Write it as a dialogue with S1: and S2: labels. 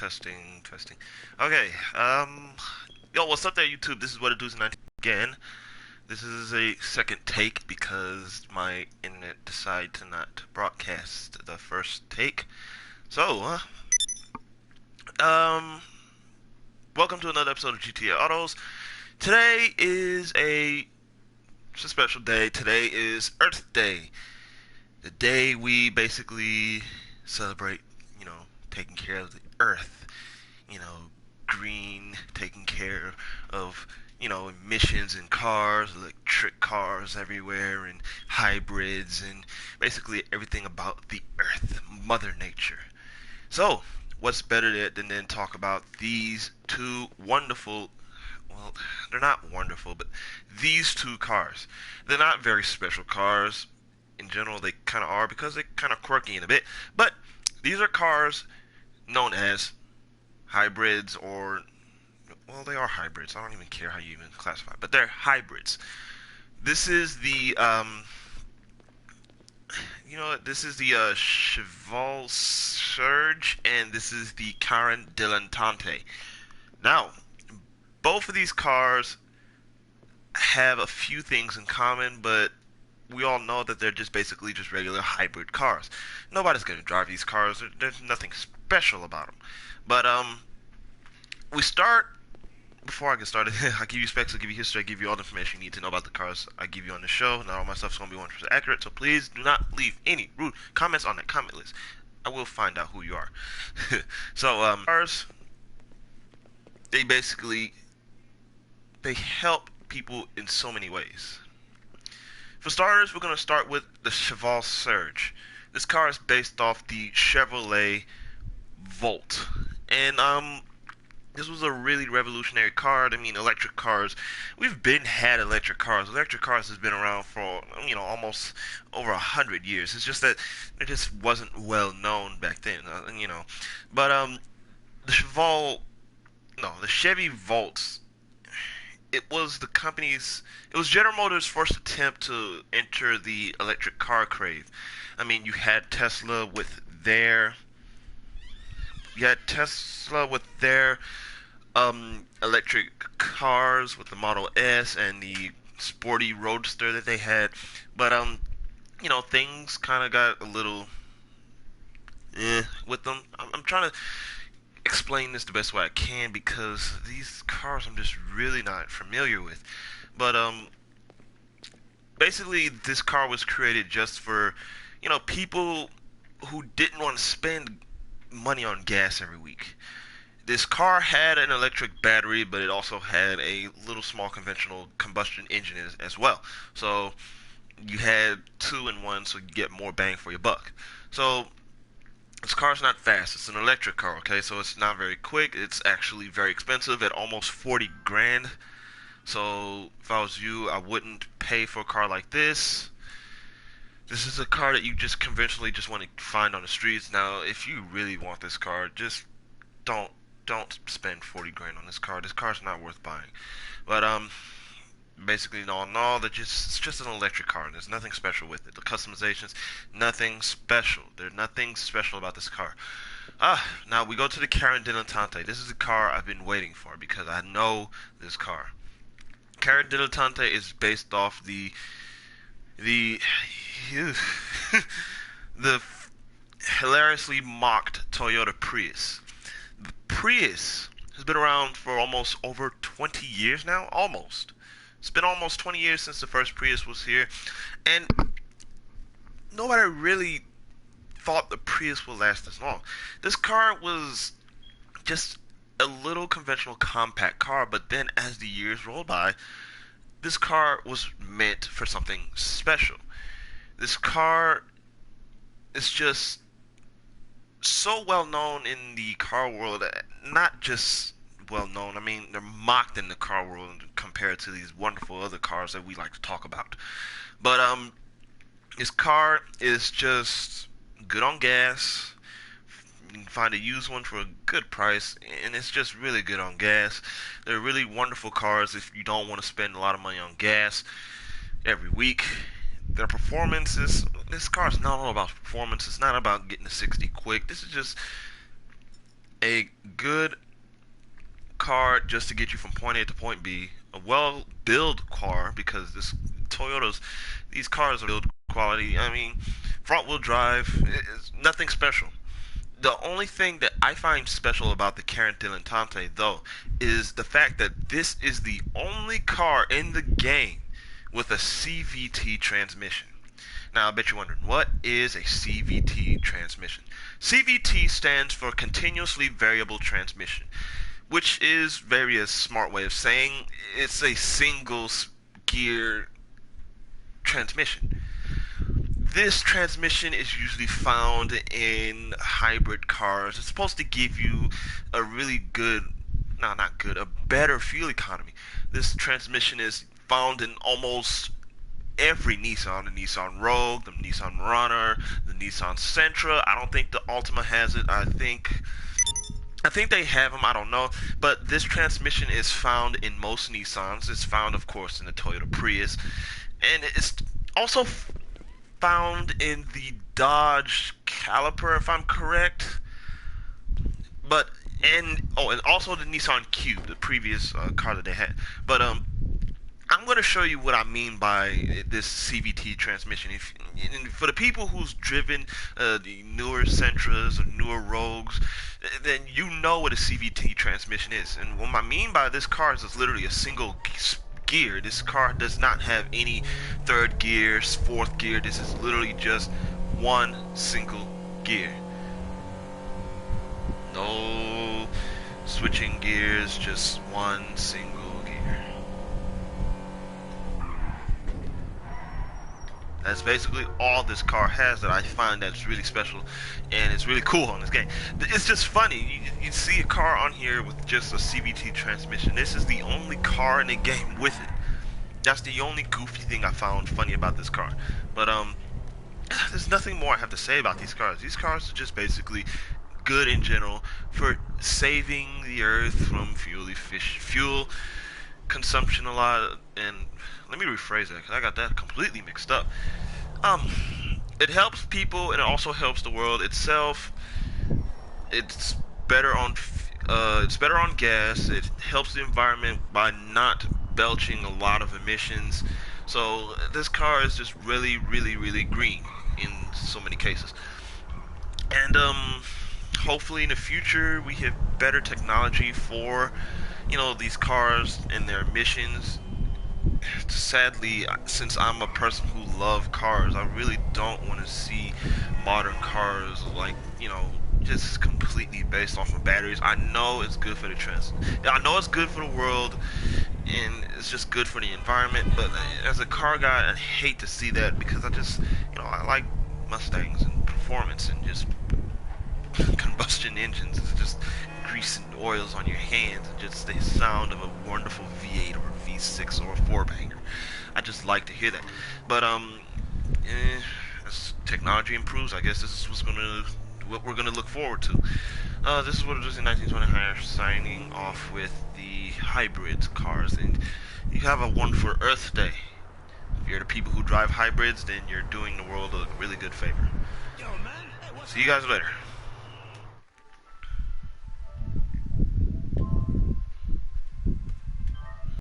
S1: testing, testing. Okay, yo, what's up there, YouTube? This is what it does 19 again. This is a second take because my internet decided to not broadcast the first take. So, um, welcome to another episode of GTA Autos. Today is it's a special day. Today is Earth Day. The day we basically celebrate, taking care of the earth, green, taking care of, emissions in cars, electric cars everywhere, and hybrids, and basically everything about the earth, Mother Nature. So, what's better than then talk about these two wonderful, well, they're not wonderful, but these two cars. They're not very special cars. In general, they kind of are because they're kind of quirky in a bit, but these are cars known as hybrids, or well, they are hybrids. I don't even care how you even classify, but they're hybrids. This is the this is the Cheval Surge, and this is the Caron Dilettante. Now, both of these cars have a few things in common, but we all know that they're just basically just regular hybrid cars. Nobody's gonna drive these cars. There's nothing special about them. But we start. Before I get started, I give you specs, I give you history, I give you all the information you need to know about the cars I give you on the show. Not all my stuff's gonna be 100% accurate, so please do not leave any rude comments on that comment list. I will find out who you are. So cars, they basically help people in so many ways. For starters, we're going to start with the Cheval Surge. This car is based off the Chevrolet Volt. And this was a really revolutionary car. I mean, electric cars, we've had electric cars. Electric cars has been around for, almost over 100 years. It's just that it just wasn't well known back then, But the the Chevy Volts, it was General Motors' first attempt to enter the electric car craze. I mean, you had Tesla with their electric cars with the Model S and the sporty Roadster that they had. But things kind of got a little with them. I'm trying to explain this the best way I can because these cars I'm just really not familiar with. But basically this car was created just for, people who didn't want to spend money on gas every week. This car had an electric battery, but it also had a little small conventional combustion engine as well. So you had two in one, so you get more bang for your buck. So this car's not fast. It's an electric car, okay? So it's not very quick. It's actually very expensive at almost 40 grand. So if I was you, I wouldn't pay for a car like this. This is a car that you just conventionally just want to find on the streets. Now, if you really want this car, just don't spend 40 grand on this car. This car's not worth buying. But basically, no, it's just an electric car. There's nothing special with it. The customizations, nothing special. There's nothing special about this car. Now we go to the Caron Dilettante. This is the car I've been waiting for because I know this car. Caron Dilettante is based off the the hilariously mocked Toyota Prius. The Prius has been around for almost over 20 years now. Almost. It's been almost 20 years since the first Prius was here, and nobody really thought the Prius would last this long. This car was just a little conventional compact car, but then as the years rolled by, this car was meant for something special. This car is just so well known in the car world, not just well known, I mean, they're mocked in the car world compared to these wonderful other cars that we like to talk about. But this car is just good on gas. You can find a used one for a good price, and it's just really good on gas. They're really wonderful cars if you don't want to spend a lot of money on gas every week. Their performances, this car is not all about performance. It's not about getting to 60 quick. This is just a good car just to get you from point A to point B. A well-built car because these cars are build quality. I mean, front-wheel drive is nothing special. The only thing that I find special about the Karen Dilettante, though, is the fact that this is the only car in the game with a CVT transmission. Now, I bet you're wondering, what is a CVT transmission? CVT stands for Continuously Variable Transmission, which is very a smart way of saying it's a single gear transmission. This transmission is usually found in hybrid cars. It's supposed to give you a really good, no, not good, a better fuel economy. This transmission is found in almost every Nissan, the Nissan Rogue, the Nissan Murano, the Nissan Sentra. I don't think the Altima has it. I think they have them, I don't know, but this transmission is found in most Nissans. It's found, of course, in the Toyota Prius, and it's also found in the Dodge Caliper, if I'm correct. But and also the Nissan Cube, the previous car that they had. But I'm going to show you what I mean by this CVT transmission. For the people who's driven the newer Sentras or newer Rogues, then you know what a CVT transmission is. And what I mean by this car is it's literally a single gear. This car does not have any third gears, fourth gear. This is literally just one single gear. No switching gears, just one single gear. That's basically all this car has that I find that's really special and it's really cool on this game. It's just funny. You see a car on here with just a CVT transmission. This is the only car in the game with it. That's the only goofy thing I found funny about this car. But there's nothing more I have to say about these cars. These cars are just basically good in general for saving the earth from fuel consumption a lot. And let me rephrase that because I got that completely mixed up. It helps people and it also helps the world itself. It's better on gas. It helps the environment by not belching a lot of emissions. So this car is just really, really, really green in so many cases. And hopefully in the future we have better technology for these cars and their emissions. Sadly, since I'm a person who loves cars, I really don't want to see modern cars like just completely based off of batteries. I know it's good for I know it's good for the world and it's just good for the environment, but as a car guy I hate to see that because I just I like Mustangs and performance and just combustion engines. It's just grease and oils on your hands and just the sound of a wonderful V8 or a V6 or a 4-banger. I just like to hear that. But as technology improves, I guess this is what we're gonna look forward to. This is what it is in 1929, signing off with the hybrid cars, and you have a wonderful Earth Day. If you're the people who drive hybrids, then you're doing the world a really good favor. See you guys later.